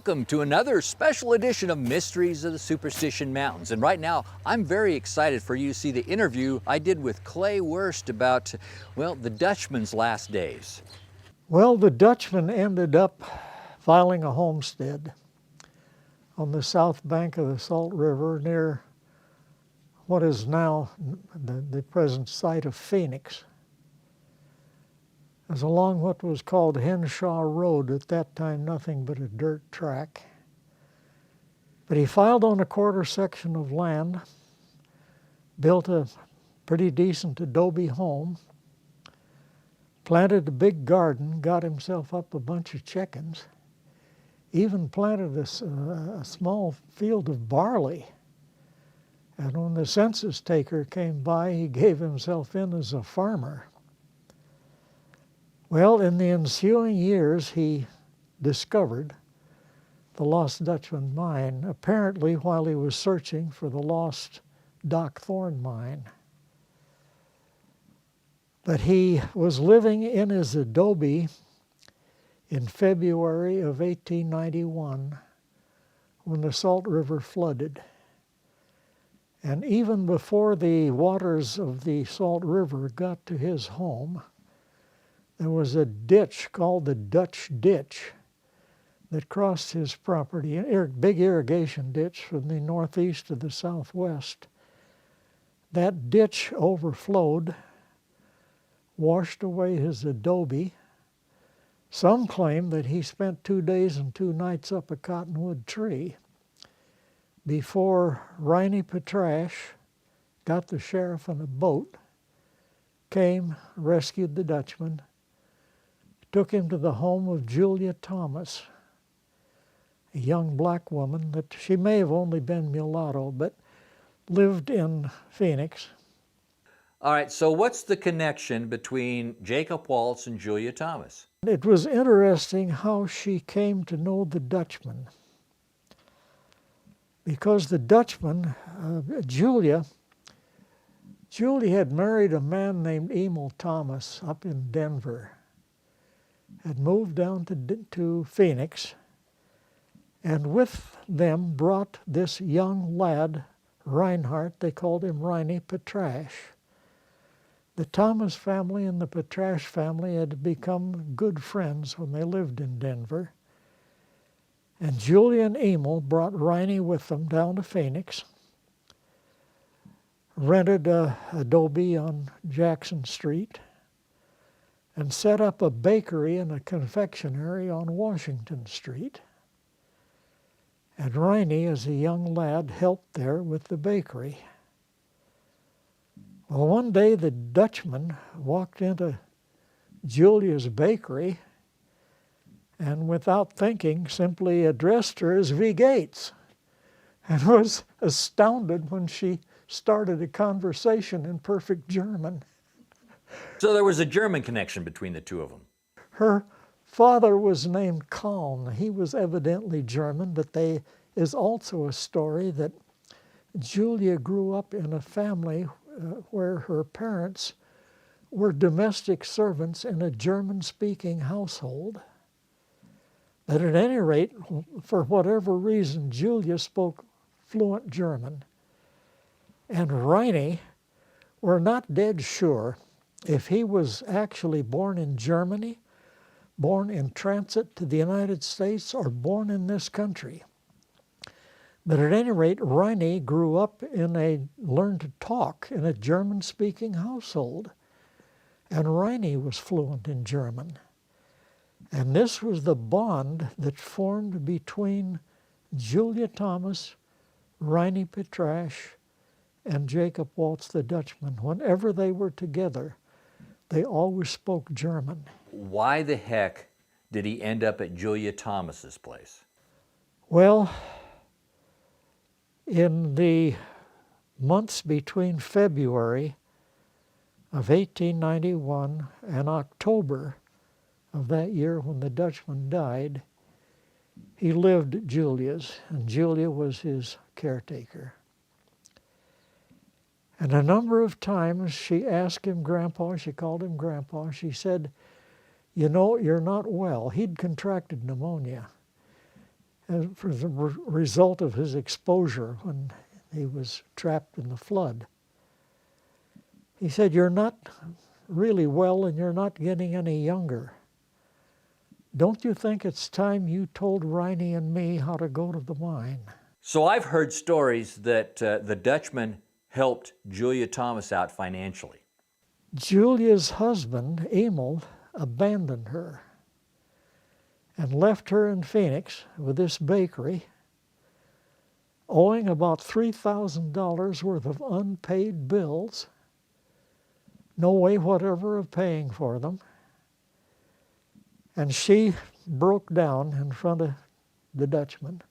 Welcome to another special edition of Mysteries of the Superstition Mountains. And right now, I'm very excited for you to see the interview I did with Clay Wurst about, well, the Dutchman's last days. Well, the Dutchman ended up filing a homestead on the south bank of the Salt River near what is now the present site of Phoenix. It was along what was called Henshaw Road, at that time nothing but a dirt track. But he filed on a quarter section of land, built a pretty decent adobe home, planted a big garden, got himself up a bunch of chickens, even planted a small field of barley. And when the census taker came by, he gave himself in as a farmer. Well, in the ensuing years, he discovered the lost Dutchman mine, apparently while he was searching for the lost Doc Thorne mine. But he was living in his adobe in February of 1891 when the Salt River flooded. And even before the waters of the Salt River got to his home, there was a ditch called the Dutch Ditch that crossed his property, a big irrigation ditch from the northeast to the southwest. That ditch overflowed, washed away his adobe. Some claim that he spent 2 days and 2 nights up a cottonwood tree before Riney Petrash got the sheriff in a boat, came, rescued the Dutchman, took him to the home of Julia Thomas, a young black woman that she may have only been mulatto, but lived in Phoenix. All right, so what's the connection between Jacob Waltz and Julia Thomas? It was interesting how she came to know the Dutchman, because the Dutchman, Julia had married a man named Emil Thomas up in Denver, had moved down to Phoenix, and with them brought this young lad, Reinhardt. They called him Riney Petrash. The Thomas family and the Petrash family had become good friends when they lived in Denver. And Julia and Emil brought Riney with them down to Phoenix, rented a adobe on Jackson Street, and set up a bakery and a confectionery on Washington Street. And Riney, as a young lad, helped there with the bakery. Well, one day the Dutchman walked into Julia's bakery and without thinking simply addressed her as V. Gates, and was astounded when she started a conversation in perfect German. So there was a German connection between the two of them. Her father was named Kalm. He was evidently German, but there is also a story that Julia grew up in a family where her parents were domestic servants in a German-speaking household. But at any rate, for whatever reason, Julia spoke fluent German. And Riney, we're not dead sure if he was actually born in Germany, born in transit to the United States, or born in this country. But at any rate, Riney grew up learned to talk in a German-speaking household. And Riney was fluent in German. And this was the bond that formed between Julia Thomas, Riney Petrash, and Jacob Waltz the Dutchman. Whenever they were together, they always spoke German. Why the heck did he end up at Julia Thomas's place? Well, in the months between February of 1891 and October of that year when the Dutchman died, he lived at Julia's, and Julia was his caretaker. And a number of times she asked him, Grandpa, she called him Grandpa, she said, you know, you're not well. He'd contracted pneumonia. as a result of his exposure when he was trapped in the flood. He said, "You're not really well and you're not getting any younger. Don't you think it's time you told Riney and me how to go to the mine?" So I've heard stories that the Dutchman helped Julia Thomas out financially. Julia's husband, Emil, abandoned her and left her in Phoenix with this bakery, owing about $3,000 worth of unpaid bills, no way whatever of paying for them. And she broke down in front of the Dutchman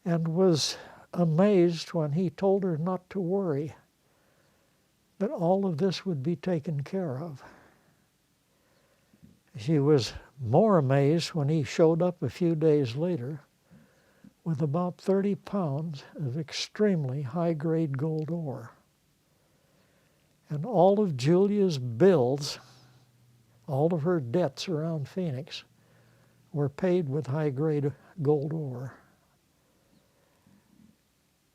and was amazed when he told her not to worry, that all of this would be taken care of. She was more amazed when he showed up a few days later with about 30 pounds of extremely high-grade gold ore. And all of Julia's bills, all of her debts around Phoenix, were paid with high-grade gold ore.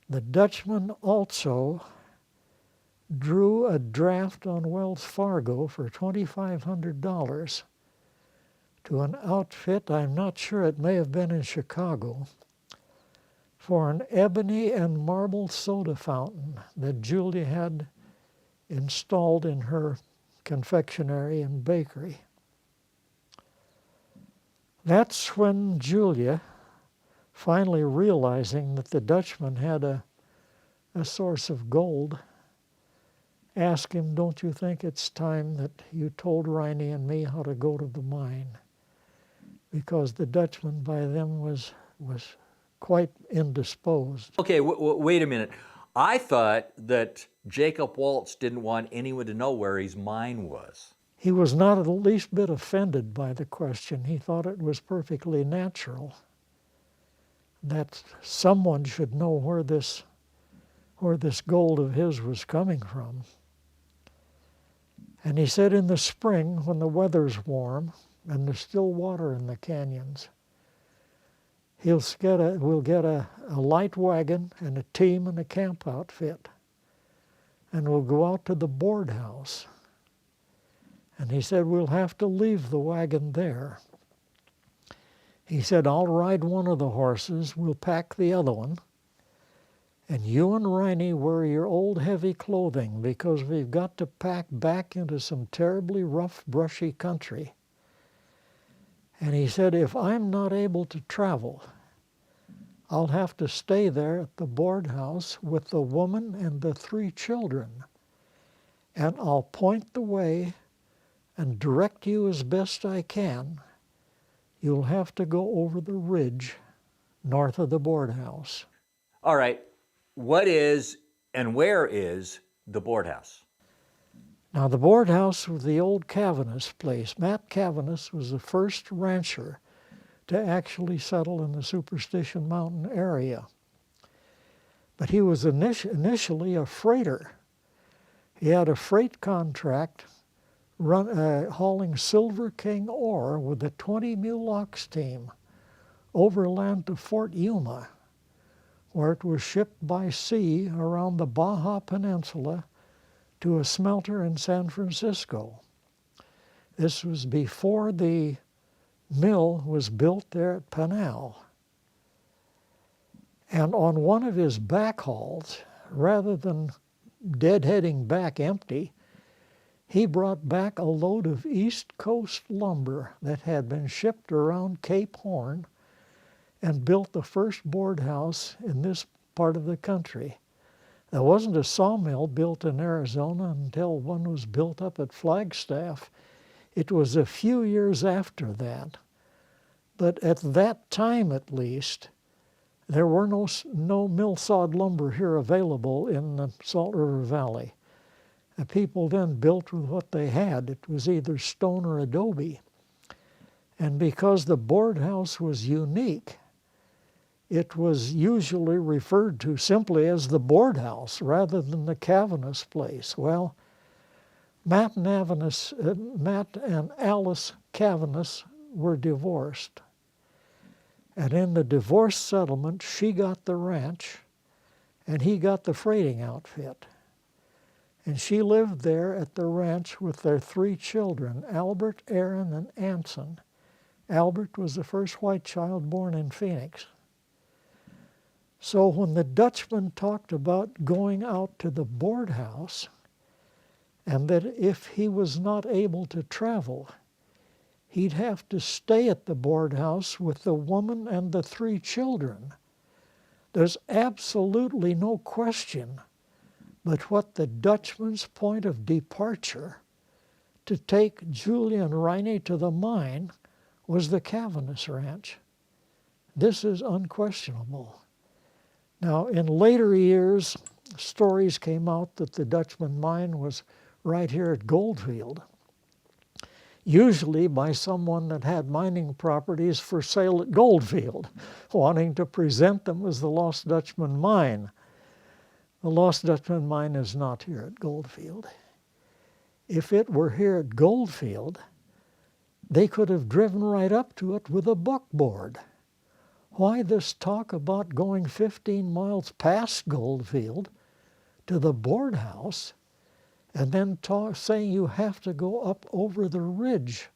The Dutchman also drew a draft on Wells Fargo for $2,500 to an outfit, I'm not sure, it may have been in Chicago, for an ebony and marble soda fountain that Julia had installed in her confectionery and bakery. That's when Julia, finally realizing that the Dutchman had a source of gold, asked him, "Don't you think it's time that you told Riney and me how to go to the mine?" Because the Dutchman by then was quite indisposed. Okay, wait a minute. I thought that Jacob Waltz didn't want anyone to know where his mine was. He was not the least bit offended by the question. He thought it was perfectly natural that someone should know where this gold of his was coming from. And he said in the spring, when the weather's warm and there's still water in the canyons, we'll get a light wagon and a team and a camp outfit, and we'll go out to the board house. And he said, we'll have to leave the wagon there. He said, I'll ride one of the horses, we'll pack the other one, and you and Riney wear your old heavy clothing because we've got to pack back into some terribly rough, brushy country. And he said, if I'm not able to travel, I'll have to stay there at the board house with the woman and the 3 children, and I'll point the way and direct you as best I can. You'll have to go over the ridge north of the board house. All right, what is and where is the board house? Now, the board house was the old Cavanis place. Matt Cavanis was the first rancher to actually settle in the Superstition Mountain area. But he was initially a freighter. He had a freight contract hauling Silver King ore with a 20-mule ox team overland to Fort Yuma, where it was shipped by sea around the Baja Peninsula to a smelter in San Francisco. This was before the mill was built there at Pinal. And on one of his back hauls, rather than deadheading back empty, he brought back a load of East Coast lumber that had been shipped around Cape Horn and built the first board house in this part of the country. There wasn't a sawmill built in Arizona until one was built up at Flagstaff. It was a few years after that. But at that time, at least, there were no mill-sawed lumber here available in the Salt River Valley. The people then built with what they had. It was either stone or adobe. And because the board house was unique, it was usually referred to simply as the board house rather than the Cavanis place. Well, Matt and Alice Cavanis were divorced. And in the divorce settlement, she got the ranch and he got the freighting outfit. And she lived there at the ranch with their 3 children, Albert, Aaron, and Anson. Albert was the first white child born in Phoenix. So when the Dutchman talked about going out to the board house, and that if he was not able to travel, he'd have to stay at the board house with the woman and the 3 children, there's absolutely no question but what the Dutchman's point of departure to take Julia and Riney to the mine was the Cavanis Ranch. This is unquestionable. Now, in later years, stories came out that the Dutchman mine was right here at Goldfield, usually by someone that had mining properties for sale at Goldfield, wanting to present them as the Lost Dutchman mine. The Lost Dutchman mine is not here at Goldfield. If it were here at Goldfield, they could have driven right up to it with a buckboard. Why this talk about going 15 miles past Goldfield to the board house and then saying you have to go up over the ridge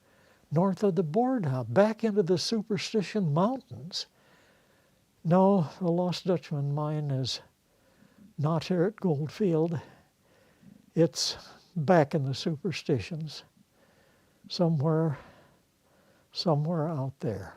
north of the board house, back into the Superstition Mountains? No, the Lost Dutchman mine is not here at Goldfield. It's back in the Superstitions, somewhere out there.